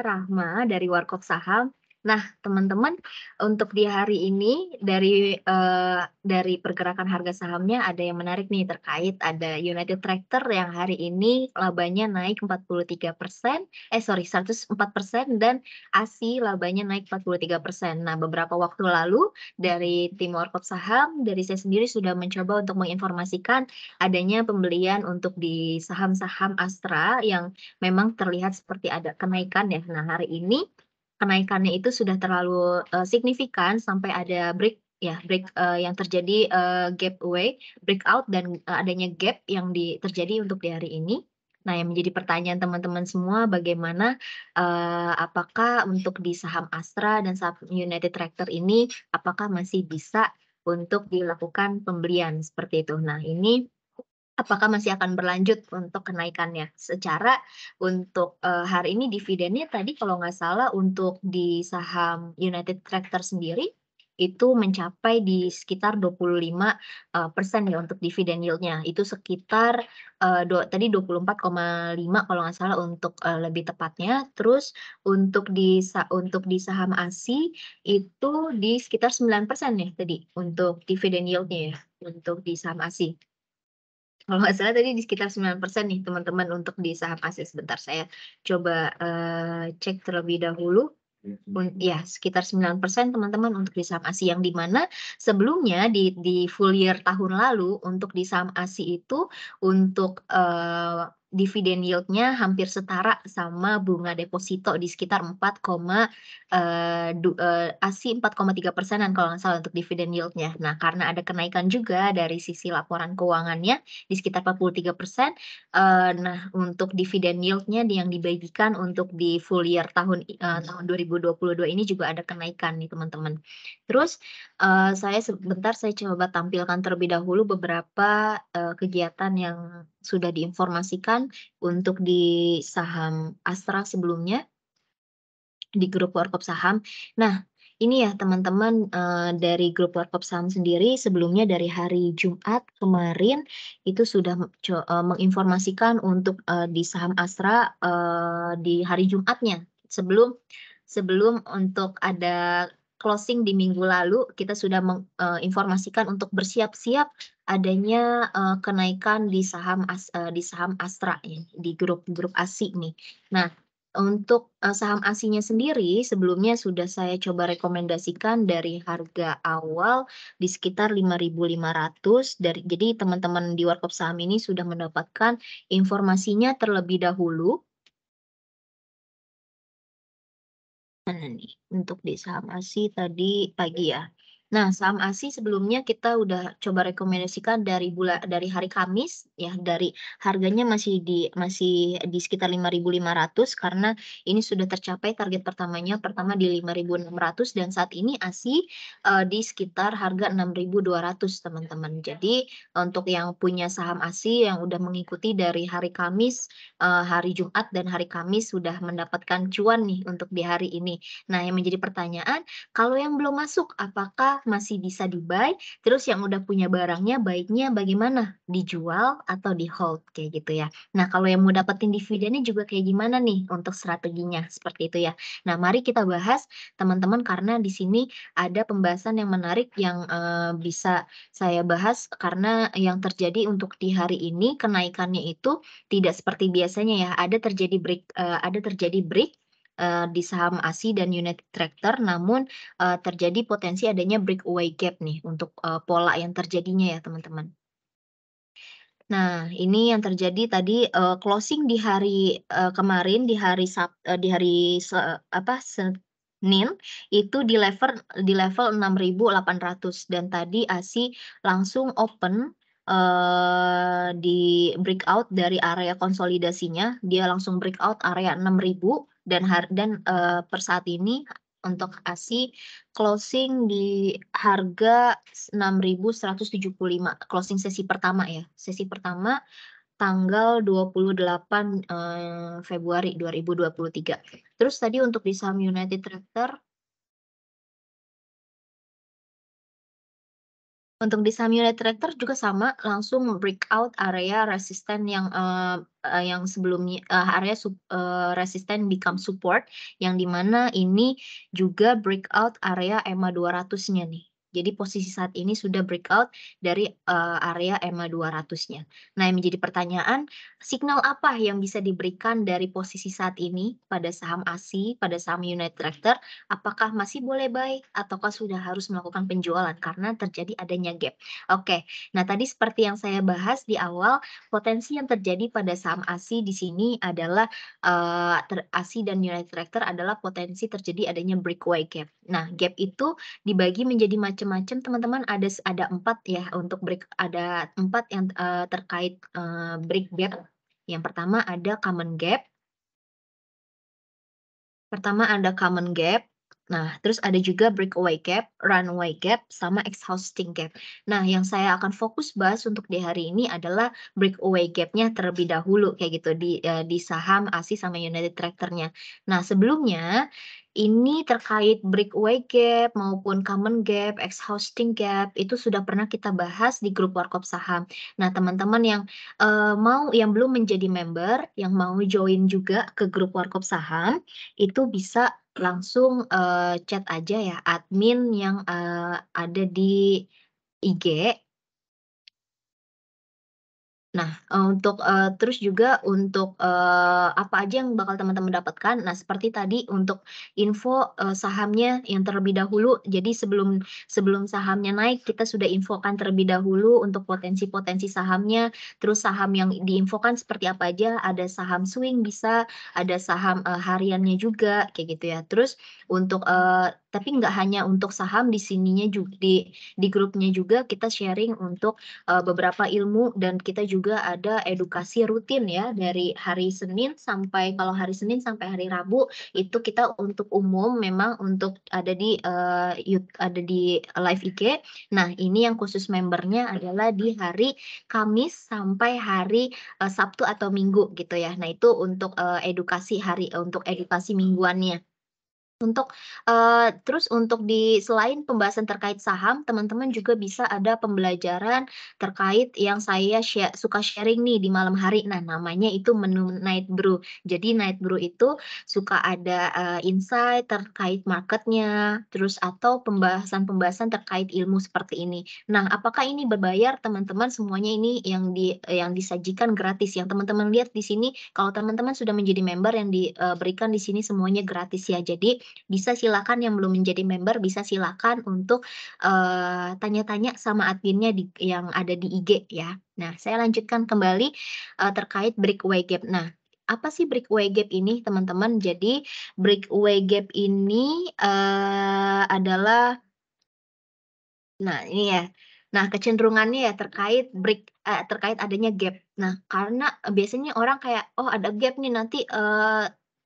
Rahma dari Warkop Saham. Nah, teman-teman, untuk di hari ini dari pergerakan harga sahamnya ada yang menarik nih terkait ada United Tractor yang hari ini labanya naik 43%, 104% dan ASI labanya naik 43%. Nah, beberapa waktu lalu dari tim Warkop Saham, dari saya sendiri sudah mencoba untuk menginformasikan adanya pembelian untuk di saham-saham Astra yang memang terlihat seperti ada kenaikan ya. Nah, hari ini kenaikannya itu sudah terlalu, signifikan sampai ada yang terjadi, gap away, breakout dan, adanya gap yang terjadi untuk di hari ini. Nah, yang menjadi pertanyaan teman-teman semua bagaimana, apakah untuk di saham Astra dan saham United Tractor ini, apakah masih bisa untuk dilakukan pembelian, seperti itu. Nah, ini apakah masih akan berlanjut untuk kenaikannya? Secara untuk, hari ini dividennya tadi kalau nggak salah untuk di saham United Tractor sendiri, itu mencapai di sekitar 25, persen ya untuk dividen yield-nya. Itu sekitar, tadi 24,5 kalau nggak salah untuk, lebih tepatnya. Terus untuk di saham ASI itu di sekitar 9% ya tadi untuk dividen yield-nya ya, untuk di saham ASI. Kalau nggak salah tadi di sekitar 9% nih teman-teman untuk di saham ASES. Sebentar saya coba, cek terlebih dahulu. Ya sekitar 9% teman-teman untuk di saham ASI, yang di mana sebelumnya di full year tahun lalu untuk di saham ASI itu untuk, dividen yield-nya hampir setara sama bunga deposito di sekitar ASI 4,3%-an kalau nggak salah untuk dividen yield-nya. Nah, karena ada kenaikan juga dari sisi laporan keuangannya di sekitar 43%, nah untuk dividen yield-nya yang dibagikan untuk di full year tahun 2022 ini juga ada kenaikan nih teman-teman. Terus, saya coba tampilkan terlebih dahulu beberapa, kegiatan yang sudah diinformasikan untuk di saham Astra sebelumnya, di grup Warkop Saham. Nah, ini ya teman-teman, dari grup Warkop Saham sendiri sebelumnya dari hari Jumat kemarin itu sudah menginformasikan untuk, di saham Astra, di hari Jumatnya. Sebelum sebelum untuk ada closing di minggu lalu, kita sudah informasikan untuk bersiap-siap adanya, kenaikan di saham Astra ya, di grup ASI nih. Nah, untuk, saham ASINya sendiri sebelumnya sudah saya coba rekomendasikan dari harga awal di sekitar 5.500 jadi teman-teman di Warkop Saham ini sudah mendapatkan informasinya terlebih dahulu. Mana nih, untuk di saham ASI tadi pagi ya. Nah, saham ASI sebelumnya kita udah coba rekomendasikan dari hari Kamis ya, dari harganya masih di sekitar 5.500 karena ini sudah tercapai target pertama di 5.600 dan saat ini ASI, di sekitar harga 6.200 teman-teman. Jadi untuk yang punya saham ASI yang udah mengikuti dari hari Kamis, hari Jumat dan hari Kamis sudah mendapatkan cuan nih untuk di hari ini. Nah, yang menjadi pertanyaan, kalau yang belum masuk apakah masih bisa di-buy? Terus yang udah punya barangnya baiknya bagaimana? Dijual atau di-hold kayak gitu ya. Nah, kalau yang mau dapetin dividennya juga kayak gimana nih untuk strateginya? Seperti itu ya. Nah, mari kita bahas teman-teman karena di sini ada pembahasan yang menarik yang, bisa saya bahas karena yang terjadi untuk di hari ini kenaikannya itu tidak seperti biasanya ya, ada terjadi break, di saham ASI dan United Tractor, namun, terjadi potensi adanya breakaway gap nih untuk, pola yang terjadinya ya teman-teman. Nah, ini yang terjadi tadi, closing di hari, kemarin di hari Senin, itu di level 6.800 dan tadi ASI langsung open, di breakout dari area konsolidasinya, dia langsung breakout area 6.000 per saat ini untuk ASI closing di harga 6.175 closing sesi pertama ya, sesi pertama tanggal 28, Februari 2023. Terus tadi untuk di saham United Tractor, Untuk di saham United Tractor juga sama, langsung breakout area resisten yang sebelumnya area resisten become support, yang di mana ini juga breakout area EMA 200-nya nih. Jadi posisi saat ini sudah breakout dari, area EMA 200-nya. Nah, yang menjadi pertanyaan, signal apa yang bisa diberikan dari posisi saat ini pada saham ASI, pada saham United Tractor? Apakah masih boleh buy ataukah sudah harus melakukan penjualan karena terjadi adanya gap? Oke, nah tadi seperti yang saya bahas di awal, potensi yang terjadi pada saham ASI di sini adalah, ASI dan United Tractor adalah potensi terjadi adanya breakaway gap. Nah, gap itu dibagi menjadi macam-macam teman-teman, ada 4 ya untuk ada 4 yang, terkait, break gap. Yang pertama ada common gap. Pertama ada common gap, nah terus ada juga breakaway gap, runway gap, sama exhausting gap. Nah yang saya akan fokus bahas untuk di hari ini adalah breakaway gap-nya terlebih dahulu kayak gitu di saham ASI sama United Tractor-nya. Nah sebelumnya, ini terkait breakaway gap maupun common gap, exhausting gap itu sudah pernah kita bahas di grup Warkop Saham. Nah teman-teman yang belum menjadi member, yang mau join juga ke grup Warkop Saham, itu bisa langsung, chat aja ya admin yang, ada di IG. Nah, terus juga untuk, apa aja yang bakal teman-teman dapatkan, nah seperti tadi untuk info, sahamnya yang terlebih dahulu, jadi sebelum sebelum sahamnya naik kita sudah infokan terlebih dahulu untuk potensi-potensi sahamnya, terus saham yang diinfokan seperti apa aja, ada saham swing bisa, ada saham, hariannya juga, kayak gitu ya. Terus untuk, tapi nggak hanya untuk saham, di sininya di grupnya juga kita sharing untuk beberapa ilmu dan kita juga ada edukasi rutin ya dari hari Senin sampai kalau hari Senin sampai hari Rabu itu kita untuk umum memang untuk ada di, ada di live IG. Nah ini yang khusus membernya adalah di hari Kamis sampai hari, Sabtu atau Minggu gitu ya. Nah itu untuk, untuk edukasi mingguannya. Terus untuk selain pembahasan terkait saham, teman-teman juga bisa ada pembelajaran terkait yang saya suka sharing nih di malam hari. Nah, namanya itu menu Night Brew. Jadi Night Brew itu suka ada, insight terkait marketnya, terus atau pembahasan-pembahasan terkait ilmu seperti ini. Nah, apakah ini berbayar? Teman-teman semuanya ini yang disajikan gratis. Yang teman-teman lihat di sini, kalau teman-teman sudah menjadi member yang diberikan di sini semuanya gratis ya. Jadi bisa silakan yang belum menjadi member bisa silakan untuk, tanya-tanya sama adminnya yang ada di IG ya. Nah, saya lanjutkan kembali, terkait breakaway gap. Nah, apa sih breakaway gap ini teman-teman? Jadi breakaway gap ini, adalah nah, ini ya. Nah, kecenderungannya ya terkait adanya gap. Nah, karena, biasanya orang kayak, "Oh, ada gap nih, nanti,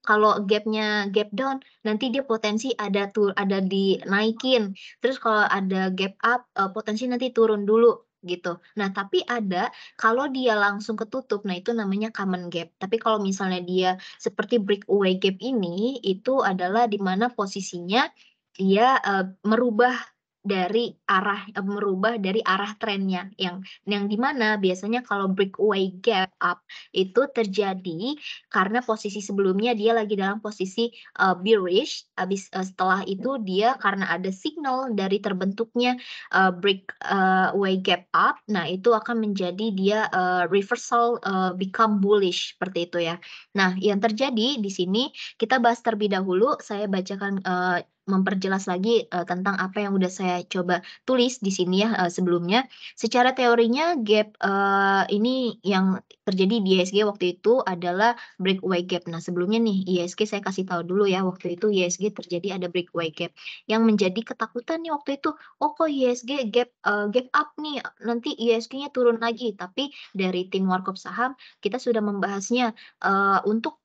kalau gap-nya gap down, nanti dia potensi ada dinaikin. Terus kalau ada gap up, potensi nanti turun dulu," gitu. Nah, tapi ada kalau dia langsung ketutup, nah itu namanya common gap. Tapi kalau misalnya dia seperti breakaway gap ini, itu adalah di mana posisinya dia, merubah dari arah trennya yang di mana biasanya kalau breakaway gap up itu terjadi karena posisi sebelumnya dia lagi dalam posisi, bearish, setelah itu dia karena ada signal dari terbentuknya, way gap up, nah itu akan menjadi dia, reversal, become bullish seperti itu ya. Nah yang terjadi di sini kita bahas terlebih dahulu, saya bacakan, memperjelas lagi, tentang apa yang udah saya coba tulis di sini ya, sebelumnya. Secara teorinya gap, ini yang terjadi di IHSG waktu itu adalah breakaway gap. Nah sebelumnya nih IHSG saya kasih tahu dulu ya, waktu itu IHSG terjadi ada breakaway gap. Yang menjadi ketakutan nih waktu itu, "Oh kok IHSG gap up nih, nanti IHSG-nya turun lagi." Tapi dari tim Warkop Saham kita sudah membahasnya, untuk,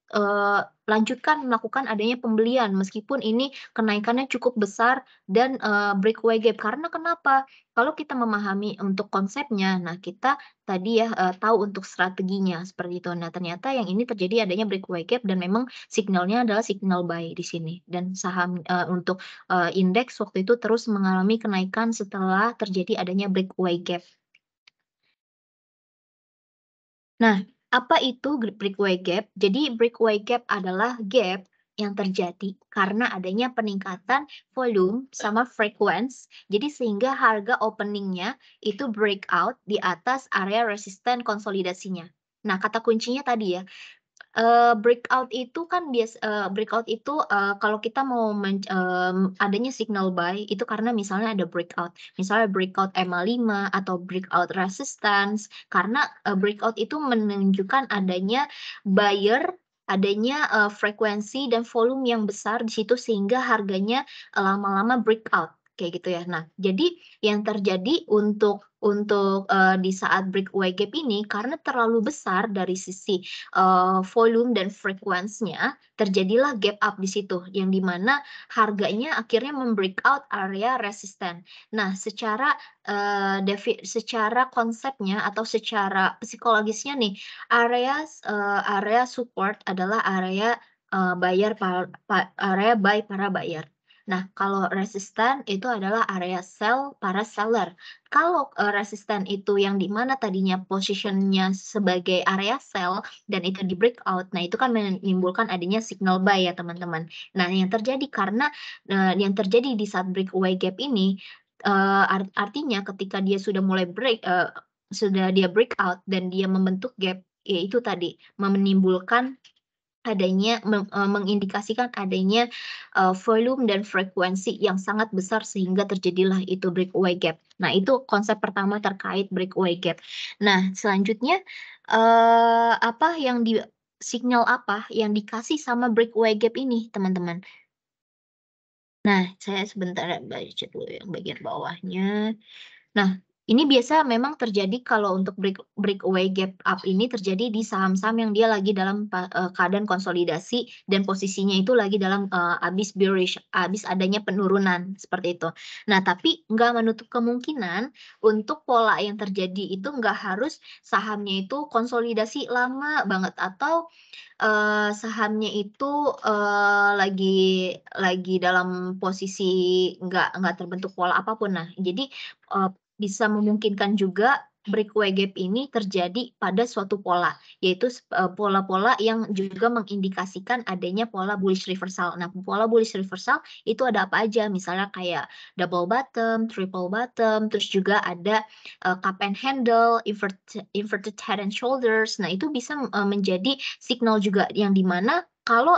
lanjutkan melakukan adanya pembelian meskipun ini kenaikannya cukup besar dan, breakaway gap. Karena kenapa? Kalau kita memahami untuk konsepnya, nah kita tadi ya, tahu untuk strateginya seperti itu. Nah, ternyata yang ini terjadi adanya breakaway gap dan memang signalnya adalah signal buy di sini dan saham, untuk, indeks waktu itu terus mengalami kenaikan setelah terjadi adanya breakaway gap. Nah, apa itu breakaway gap? Jadi breakaway gap adalah gap yang terjadi karena adanya peningkatan volume sama frequency. Jadi sehingga harga openingnya itu breakout di atas area resisten konsolidasinya. Nah, kata kuncinya tadi ya, breakout itu kan breakout itu, kalau kita mau adanya signal buy itu karena misalnya ada breakout, misalnya breakout EMA 5 atau breakout resistance, karena, breakout itu menunjukkan adanya buyer, adanya, frekuensi dan volume yang besar di situ sehingga harganya, lama-lama breakout, kayak gitu ya. Nah, jadi yang terjadi di saat breakaway gap ini karena terlalu besar dari sisi volume dan frekuensinya, terjadilah gap up di situ, yang di mana harganya akhirnya membreakout area resisten. Nah, secara konsepnya atau secara psikologisnya nih, area support adalah area, area buy para buyer. Nah, kalau resisten itu adalah area sell para seller. Kalau, resisten itu yang di mana tadinya posisinya sebagai area sell, dan itu di breakout, nah itu kan menimbulkan adanya signal buy ya teman-teman. Nah yang terjadi karena, yang terjadi di saat breakaway gap ini, artinya ketika dia sudah mulai sudah dia breakout dan dia membentuk gap, ya itu tadi menimbulkan mengindikasikan adanya, volume dan frekuensi yang sangat besar sehingga terjadilah itu breakaway gap. Nah itu konsep pertama terkait breakaway gap. Nah selanjutnya, signal apa yang dikasih sama breakaway gap ini teman-teman? Nah saya sebentar ya baca dulu yang bagian bawahnya. Nah, ini biasa memang terjadi kalau untuk breakaway gap up ini terjadi di saham-saham yang dia lagi dalam keadaan konsolidasi dan posisinya itu lagi dalam, habis bearish, habis adanya penurunan, seperti itu. Nah, tapi nggak menutup kemungkinan untuk pola yang terjadi itu nggak harus sahamnya itu konsolidasi lama banget atau sahamnya itu, lagi dalam posisi nggak terbentuk pola apapun. Nah, jadi, bisa memungkinkan juga breakaway gap ini terjadi pada suatu pola, yaitu pola-pola yang juga mengindikasikan adanya pola bullish reversal. Nah, pola bullish reversal itu ada apa aja, misalnya kayak double bottom, triple bottom, terus juga ada, cup and handle, inverted head and shoulders. Nah, itu bisa, menjadi signal juga yang di mana kalau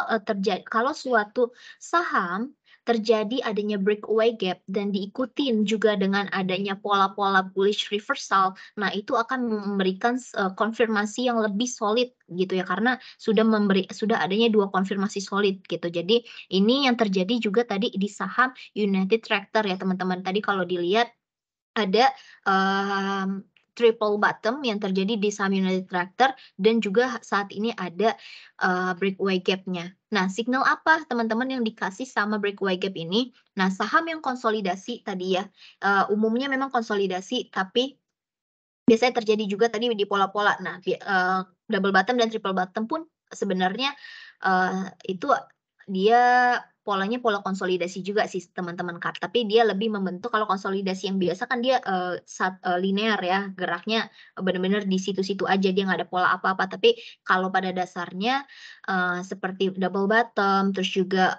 suatu saham terjadi adanya breakaway gap dan diikutin juga dengan adanya pola-pola bullish reversal, nah itu akan memberikan konfirmasi yang lebih solid gitu ya karena sudah adanya 2 konfirmasi solid gitu. Jadi ini yang terjadi juga tadi di saham United Tractor ya teman-teman. Tadi kalau dilihat ada, triple bottom yang terjadi di saham United Tractor dan juga saat ini ada, breakaway gap-nya. Nah, signal apa teman-teman yang dikasih sama breakaway gap ini? Nah, saham yang konsolidasi tadi ya, umumnya memang konsolidasi tapi biasanya terjadi juga tadi di pola-pola. Nah, double bottom dan triple bottom pun sebenarnya, itu dia polanya pola konsolidasi juga sih teman-teman, Kak. Tapi dia lebih membentuk kalau konsolidasi yang biasa kan dia, linear ya, geraknya benar-benar di situ-situ aja, dia nggak ada pola apa-apa. Tapi kalau pada dasarnya, seperti double bottom, terus juga,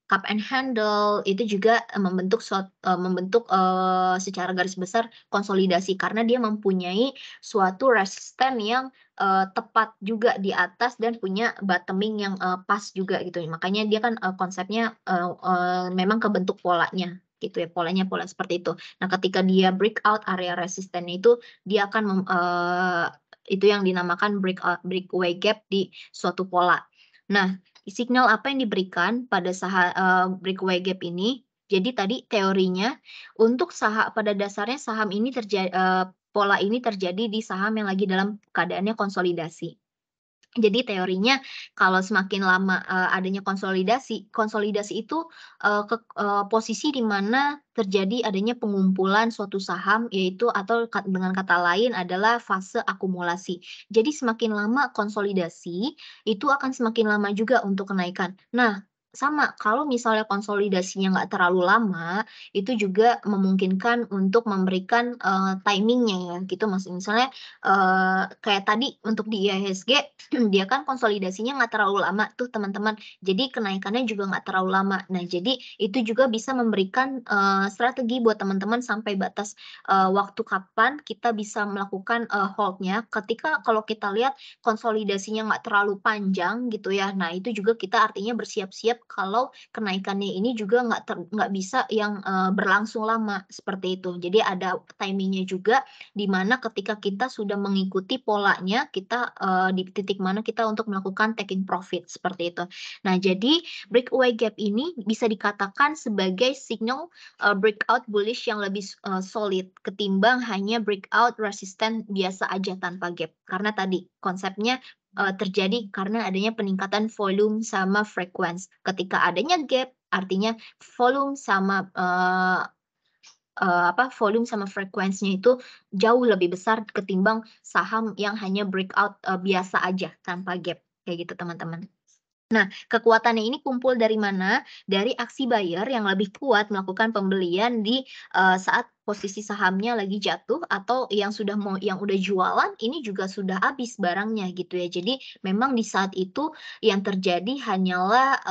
cup and handle, itu juga, membentuk, secara garis besar konsolidasi karena dia mempunyai suatu resisten yang, tepat juga di atas dan punya bottoming yang, pas juga gitu. Makanya dia kan, konsepnya, memang kebentuk polanya gitu ya, polanya pola seperti itu. Nah, ketika dia breakout area resistennya itu, dia akan itu yang dinamakan breakaway gap di suatu pola. Nah, signal apa yang diberikan pada breakaway gap ini? Jadi tadi teorinya untuk pada dasarnya saham ini pola ini terjadi di saham yang lagi dalam keadaannya konsolidasi. Jadi teorinya kalau semakin lama, adanya konsolidasi, konsolidasi itu, posisi di mana terjadi adanya pengumpulan suatu saham yaitu atau dengan kata lain adalah fase akumulasi. Jadi semakin lama konsolidasi, itu akan semakin lama juga untuk kenaikan. Nah, sama kalau misalnya konsolidasinya nggak terlalu lama, itu juga memungkinkan untuk memberikan, timing-nya ya gitu misalnya, kayak tadi untuk di IHSG dia kan konsolidasinya nggak terlalu lama tuh teman-teman, jadi kenaikannya juga nggak terlalu lama. Nah, jadi itu juga bisa memberikan, strategi buat teman-teman sampai batas, waktu kapan kita bisa melakukan, hold-nya ketika kalau kita lihat konsolidasinya nggak terlalu panjang gitu ya. Nah, itu juga kita artinya bersiap-siap kalau kenaikannya ini juga nggak bisa yang, berlangsung lama, seperti itu. Jadi ada timing-nya juga di mana ketika kita sudah mengikuti polanya, kita, di titik mana kita untuk melakukan taking profit, seperti itu. Nah, jadi breakaway gap ini bisa dikatakan sebagai signal, breakout bullish yang lebih, solid ketimbang hanya breakout resisten biasa aja tanpa gap. Karena tadi konsepnya, terjadi karena adanya peningkatan volume sama frekuensi. Ketika adanya gap, artinya volume sama, volume sama frekuensinya itu jauh lebih besar ketimbang saham yang hanya breakout, biasa aja tanpa gap, kayak gitu teman-teman. Nah, kekuatannya ini kumpul dari mana? Dari aksi buyer yang lebih kuat melakukan pembelian di, saat posisi sahamnya lagi jatuh atau yang udah jualan ini juga sudah habis barangnya gitu ya. Jadi memang di saat itu yang terjadi hanyalah,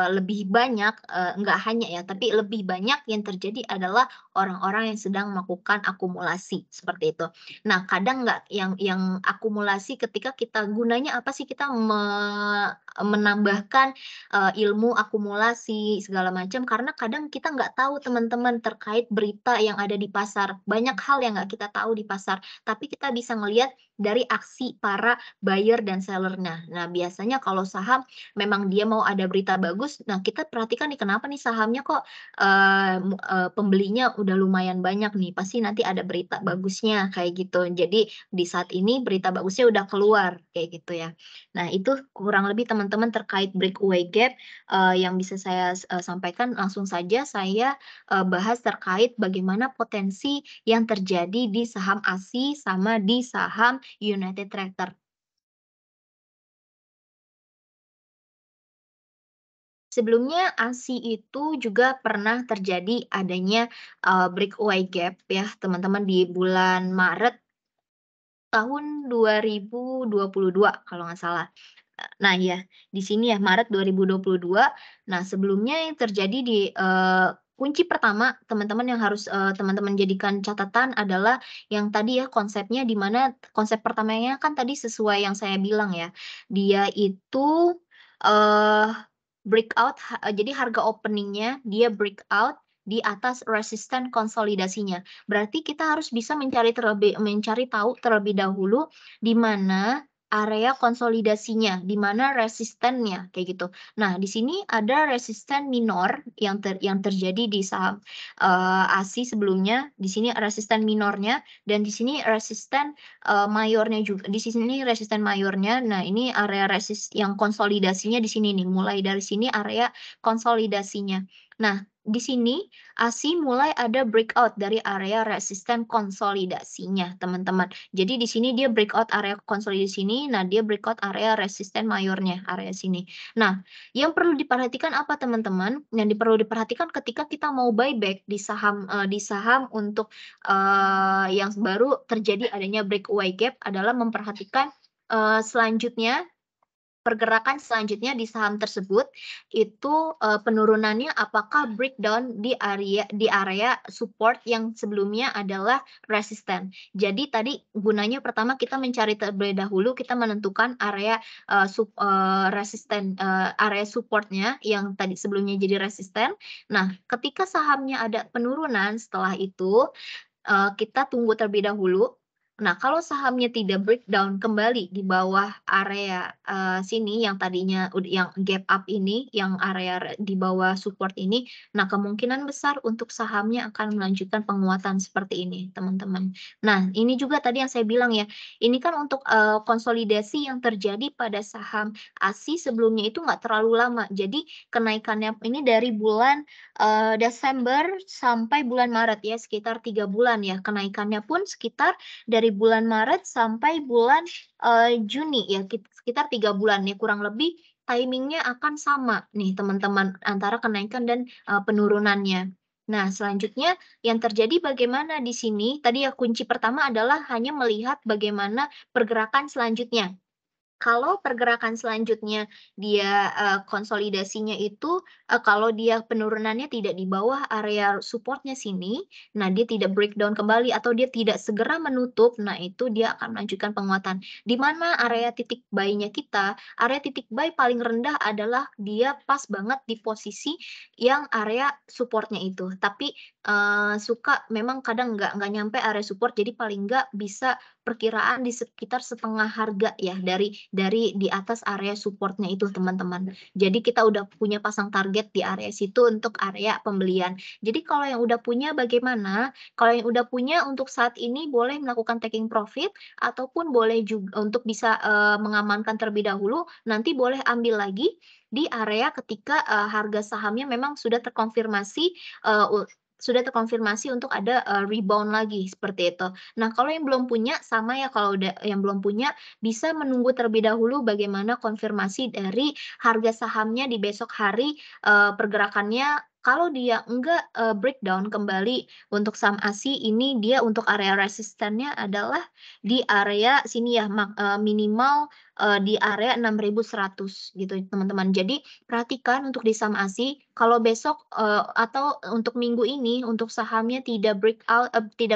lebih banyak, enggak hanya ya, tapi lebih banyak yang terjadi adalah orang-orang yang sedang melakukan akumulasi, seperti itu. Nah, kadang nggak yang akumulasi ketika kita gunanya apa sih kita menambahkan, ilmu akumulasi segala macam karena kadang kita nggak tahu teman-teman terkait berita yang ada di pasar. Banyak hal yang nggak kita tahu di pasar, tapi kita bisa ngelihat dari aksi para buyer dan seller. Nah, biasanya kalau saham memang dia mau ada berita bagus, nah kita perhatikan nih kenapa nih sahamnya kok, pembelinya udah lumayan banyak nih, pasti nanti ada berita bagusnya kayak gitu. Jadi di saat ini berita bagusnya udah keluar, kayak gitu ya. Nah, itu kurang lebih teman-teman terkait breakaway gap, yang bisa saya sampaikan. Langsung saja saya, bahas terkait bagaimana potensi yang terjadi di saham ASI sama di saham United Tractor. Sebelumnya ASI itu juga pernah terjadi adanya, breakaway gap ya teman-teman di bulan Maret tahun 2022 kalau nggak salah. Nah ya, di sini ya Maret 2022. Nah sebelumnya yang terjadi di, kunci pertama teman-teman yang harus, teman-teman jadikan catatan adalah yang tadi ya konsepnya di mana konsep pertamanya kan tadi sesuai yang saya bilang ya, dia itu, eee, jadi harga openingnya dia breakout di atas resisten konsolidasinya. Berarti kita harus bisa mencari tahu terlebih dahulu di mana area konsolidasinya, di mana resistennya, kayak gitu. Nah, di sini ada resisten minor yang terjadi di saham, ASI sebelumnya, di sini resisten minornya dan di sini resisten, mayornya juga. Di sini resisten mayornya, nah ini area yang konsolidasinya di sini nih, mulai dari sini area konsolidasinya. Nah, di sini ASI mulai ada breakout dari area resisten konsolidasinya, teman-teman. Jadi di sini dia breakout area konsolidasi sini, nah dia breakout area resisten mayornya, area sini. Nah, yang perlu diperhatikan apa teman-teman? Yang perlu diperhatikan ketika kita mau buyback di saham untuk, yang baru terjadi adanya breakaway gap adalah memperhatikan, selanjutnya pergerakan selanjutnya di saham tersebut itu, penurunannya apakah breakdown di area support yang sebelumnya adalah resisten. Jadi tadi gunanya pertama kita mencari terlebih dahulu, kita menentukan area, resisten, area supportnya yang tadi sebelumnya jadi resisten. Nah, ketika sahamnya ada penurunan setelah itu, kita tunggu terlebih dahulu. Nah, kalau sahamnya tidak breakdown kembali di bawah area, sini yang tadinya yang gap up ini, yang area di bawah support ini, nah kemungkinan besar untuk sahamnya akan melanjutkan penguatan seperti ini, teman-teman. Nah, ini juga tadi yang saya bilang ya, ini kan untuk, konsolidasi yang terjadi pada saham ASI sebelumnya itu nggak terlalu lama. Jadi kenaikannya ini dari bulan, Desember sampai bulan Maret ya, sekitar 3 bulan ya. Kenaikannya pun sekitar dari bulan Maret sampai bulan, Juni ya, sekitar 3 bulan ya, kurang lebih timing-nya akan sama nih teman-teman, antara kenaikan dan, penurunannya. Nah, selanjutnya yang terjadi bagaimana di sini, tadi ya kunci pertama adalah hanya melihat bagaimana pergerakan selanjutnya. Kalau pergerakan selanjutnya dia, konsolidasinya itu, kalau dia penurunannya tidak di bawah area support-nya sini, nah dia tidak breakdown kembali atau dia tidak segera menutup, nah itu dia akan melanjutkan penguatan. Di mana area titik buy-nya kita, area titik buy paling rendah adalah dia pas banget di posisi yang area support-nya itu. Tapi, suka memang kadang nggak nyampe area support, jadi paling nggak bisa perkiraan di sekitar setengah harga ya dari di atas area support-nya itu teman-teman. Jadi kita udah punya pasang target di area situ untuk area pembelian. Jadi kalau yang udah punya bagaimana? Kalau yang udah punya untuk saat ini boleh melakukan taking profit ataupun boleh juga untuk bisa, mengamankan terlebih dahulu, nanti boleh ambil lagi di area ketika, harga sahamnya memang sudah terkonfirmasi untuk ada, rebound lagi seperti itu. Nah, kalau yang belum punya sama ya, kalau udah yang belum punya bisa menunggu terlebih dahulu bagaimana konfirmasi dari harga sahamnya di besok hari, pergerakannya. Kalau dia enggak, breakdown kembali untuk saham ASI ini dia untuk area resistennya adalah di area sini ya, minimal, di area 6.100 gitu teman-teman. Jadi perhatikan untuk di saham ASI kalau besok, atau untuk minggu ini untuk sahamnya tidak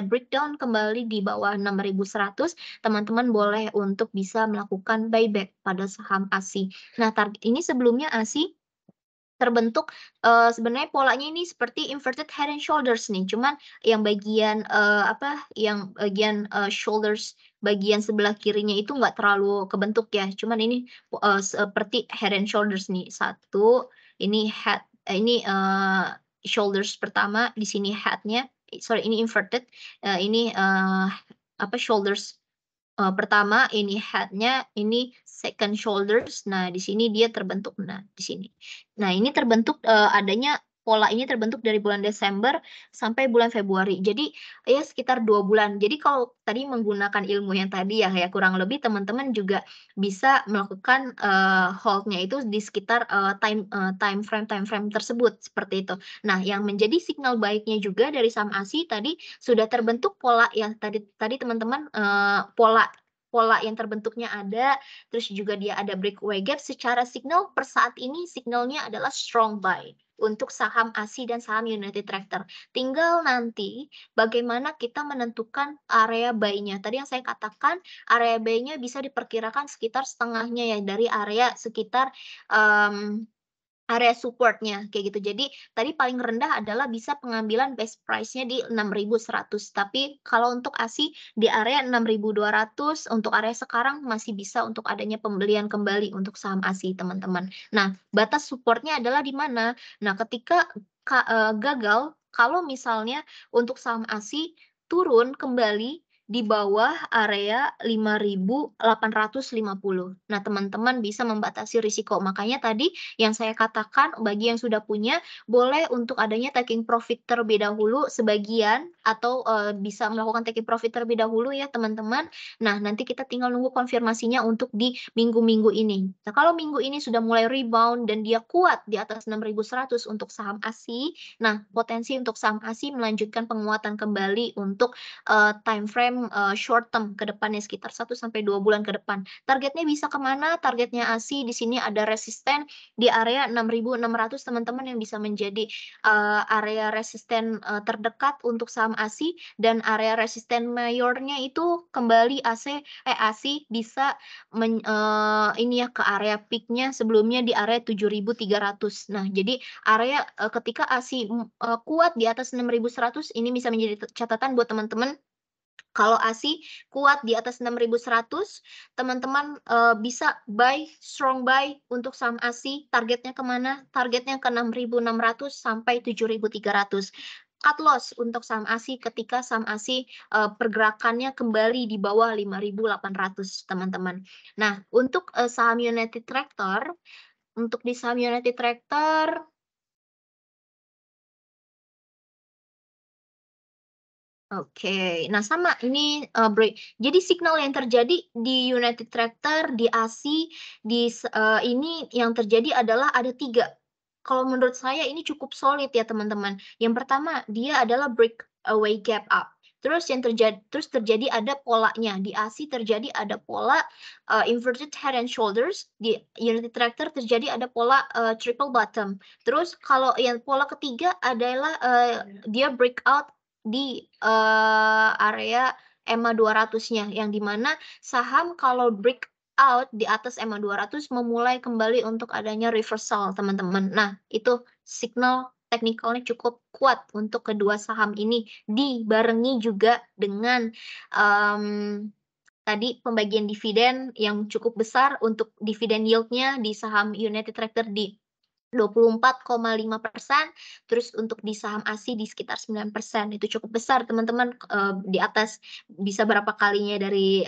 breakdown kembali di bawah 6.100, teman-teman boleh untuk bisa melakukan buyback pada saham ASI. Nah, target ini sebelumnya ASI terbentuk, sebenarnya polanya ini seperti inverted head and shoulders nih, cuman yang bagian, yang bagian, shoulders bagian sebelah kirinya itu nggak terlalu kebentuk ya, cuman ini, seperti head and shoulders nih. Satu, ini shoulders pertama, di sini head-nya, sorry ini inverted, ini, shoulders pertama, ini head-nya, ini second shoulders. Nah, di sini dia terbentuk, nah di sini. Nah, ini terbentuk, pola ini terbentuk dari bulan Desember sampai bulan Februari. Jadi, ya sekitar 2 bulan. Jadi kalau tadi menggunakan ilmu yang tadi ya kurang lebih teman-teman juga bisa melakukan, hold-nya itu di sekitar, time frame tersebut, seperti itu. Nah, yang menjadi signal baiknya juga dari saham ASI tadi sudah terbentuk pola yang tadi tadi teman-teman, pola pola yang terbentuknya ada, terus juga dia ada breakaway gap, secara signal per saat ini signalnya adalah strong buy untuk saham ASI dan saham United Tractor. Tinggal nanti bagaimana kita menentukan area buy-nya. Tadi yang saya katakan area buy-nya bisa diperkirakan sekitar setengahnya ya dari area sekitar, mmm area support-nya, kayak gitu. Jadi, tadi paling rendah adalah bisa pengambilan best price-nya di 6.100, tapi kalau untuk ASI di area 6.200, untuk area sekarang masih bisa untuk adanya pembelian kembali untuk saham ASI, teman-teman. Nah, batas support-nya adalah di mana? Nah, ketika gagal, kalau misalnya untuk saham ASI turun kembali di bawah area 5.850. Nah, teman-teman bisa membatasi risiko. Makanya tadi yang saya katakan bagi yang sudah punya, boleh untuk adanya taking profit terlebih dahulu sebagian atau, bisa melakukan taking profit terlebih dahulu ya teman-teman. Nah, nanti kita tinggal nunggu konfirmasinya untuk di minggu-minggu ini. Nah, kalau minggu ini sudah mulai rebound dan dia kuat di atas 6.100 untuk saham ASI, nah potensi untuk saham ASI melanjutkan penguatan kembali untuk, time frame, short term ke depannya sekitar 1 sampai 2 bulan ke depan. Targetnya bisa kemana? Targetnya ASI di sini ada resisten di area 6.600 teman-teman yang bisa menjadi, area resisten, terdekat untuk saham ASI dan area resisten mayornya itu kembali ASI bisa ini ya ke area peak-nya sebelumnya di area 7.300. Nah, jadi area, ketika ASI, kuat di atas 6.100 ini bisa menjadi catatan buat teman-teman Kalau ASI kuat di atas 6.100, teman-teman, bisa strong buy untuk saham ASI, targetnya kemana? Targetnya ke 6.600 sampai 7.300. Cut loss untuk saham ASI ketika saham ASI, pergerakannya kembali di bawah 5.800, teman-teman. Nah, untuk, saham United Tractor, untuk di saham United Tractor. Oke, nah sama ini, jadi signal yang terjadi di United Tractor, di ASI, ini yang terjadi adalah ada 3. Kalau menurut saya ini cukup solid ya teman-teman. Yang pertama, dia adalah breakaway gap up. Terus terjadi ada polanya, di ASI terjadi ada pola, inverted head and shoulders, di United Tractor terjadi ada pola, triple bottom. Terus kalau yang pola ketiga adalah, dia breakout di, area EMA 200-nya, yang di mana saham kalau breakout di atas EMA 200 memulai kembali untuk adanya reversal, teman-teman. Nah, itu signal teknikalnya cukup kuat untuk kedua saham ini, dibarengi juga dengan, mmm, tadi pembagian dividen yang cukup besar untuk dividen yield-nya di saham United Tractor di 24,5%, terus untuk di saham ASI di sekitar 9%. Itu cukup besar teman-teman, di atas bisa berapa kalinya dari,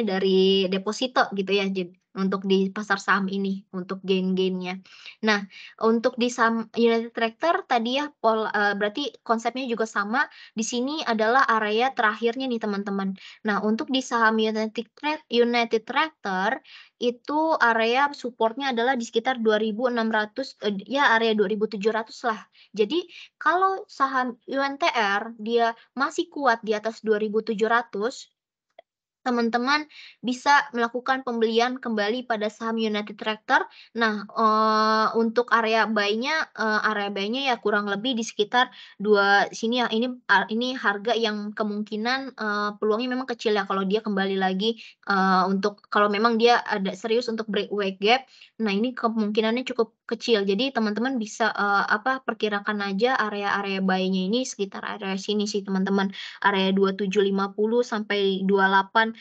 dari deposito gitu ya, untuk di pasar saham ini, untuk gain-gain-nya. Nah, untuk di saham United Tractor tadi ya berarti konsepnya juga sama, di sini adalah area terakhirnya nih teman-teman. Nah, untuk di saham United Tractor itu area supportnya adalah di sekitar 2.600, ya area 2.700 lah. Jadi kalau saham UNTR dia masih kuat di atas 2.700, teman-teman bisa melakukan pembelian kembali pada saham United Tractor. Nah, untuk area buy-nya ya kurang lebih di sekitar sini ya, ini harga yang kemungkinan, peluangnya memang kecil ya kalau dia kembali lagi, untuk kalau memang dia ada serius untuk breakaway gap, nah ini kemungkinannya cukup kecil. Jadi teman-teman bisa, perkirakan aja area-area buy-nya ini sekitar area sini sih teman-teman, area 2750 sampai 200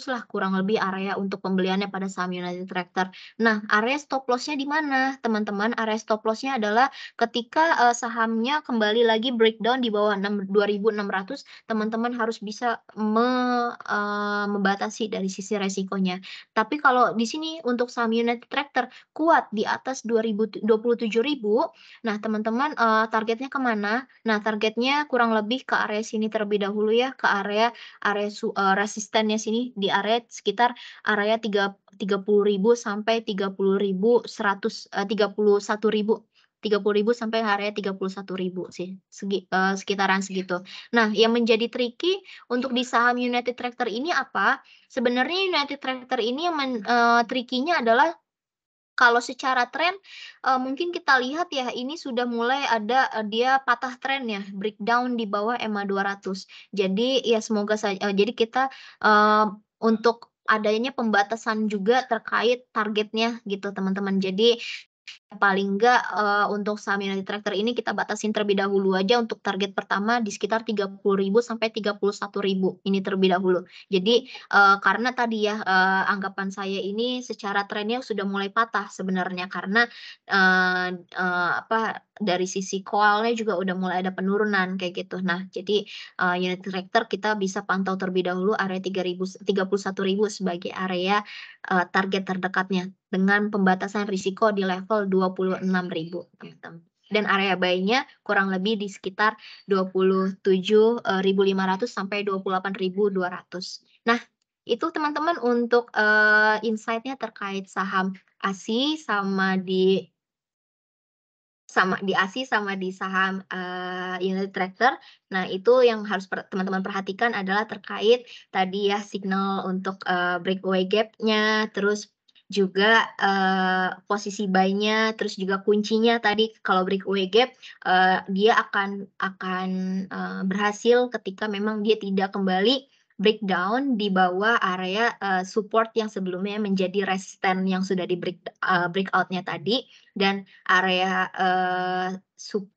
lah kurang lebih area untuk pembeliannya pada saham United Tractor. Nah, area stop loss-nya di mana, teman-teman? Area stop loss-nya adalah ketika, sahamnya kembali lagi breakdown di bawah 2.600, teman-teman harus bisa membatasi dari sisi resikonya. Tapi kalau di sini untuk saham United Tractor kuat di atas 27.000, nah teman-teman, targetnya kemana? Nah, targetnya kurang lebih ke area sini terlebih dahulu ya, ke resistennya sini di area sekitar area 30.000 sampai 31.000 sampai area 31.000 sih, sekitaran segitu. Nah, yang menjadi tricky untuk di saham United Tractor ini apa? Sebenarnya United Tractor ini yang tricky-nya adalah kalau secara tren, mungkin kita lihat ya, ini sudah mulai ada, dia patah tren ya, breakdown di bawah EMA 200. Jadi ya semoga saja jadi kita, untuk adanya pembatasan juga terkait targetnya gitu teman-teman. Jadi paling enggak, untuk saham United Tractor ini kita batasin terlebih dahulu aja untuk target pertama di sekitar 30.000 sampai 31.000 ini terlebih dahulu. Jadi, karena tadi ya, anggapan saya ini secara trennya sudah mulai patah sebenarnya karena, eee eee, dari sisi koalnya juga udah mulai ada penurunan kayak gitu. Nah, jadi, United Tractor kita bisa pantau terlebih dahulu area 31.000 sebagai area, target terdekatnya dengan pembatasan risiko di level 26.000 teman-teman. Dan area buy-nya kurang lebih di sekitar 27.500 sampai 28.200. Nah, itu teman-teman untuk, insight-nya terkait saham ASI sama di saham, United Tractor. Nah, itu yang harus teman-teman perhatikan adalah terkait tadi ya signal untuk, breakaway gap-nya, terus juga, posisi buy-nya, terus juga kuncinya tadi kalau breakaway gap, dia akan berhasil ketika memang dia tidak kembali breakdown di bawah area, support yang sebelumnya menjadi resisten yang sudah breakout-nya tadi, dan area,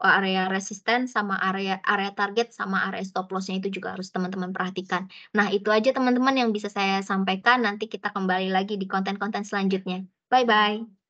area resisten sama area area target sama area stop loss-nya itu juga harus teman-teman perhatikan. Nah, itu aja teman-teman yang bisa saya sampaikan, nanti kita kembali lagi di konten-konten selanjutnya. Bye-bye.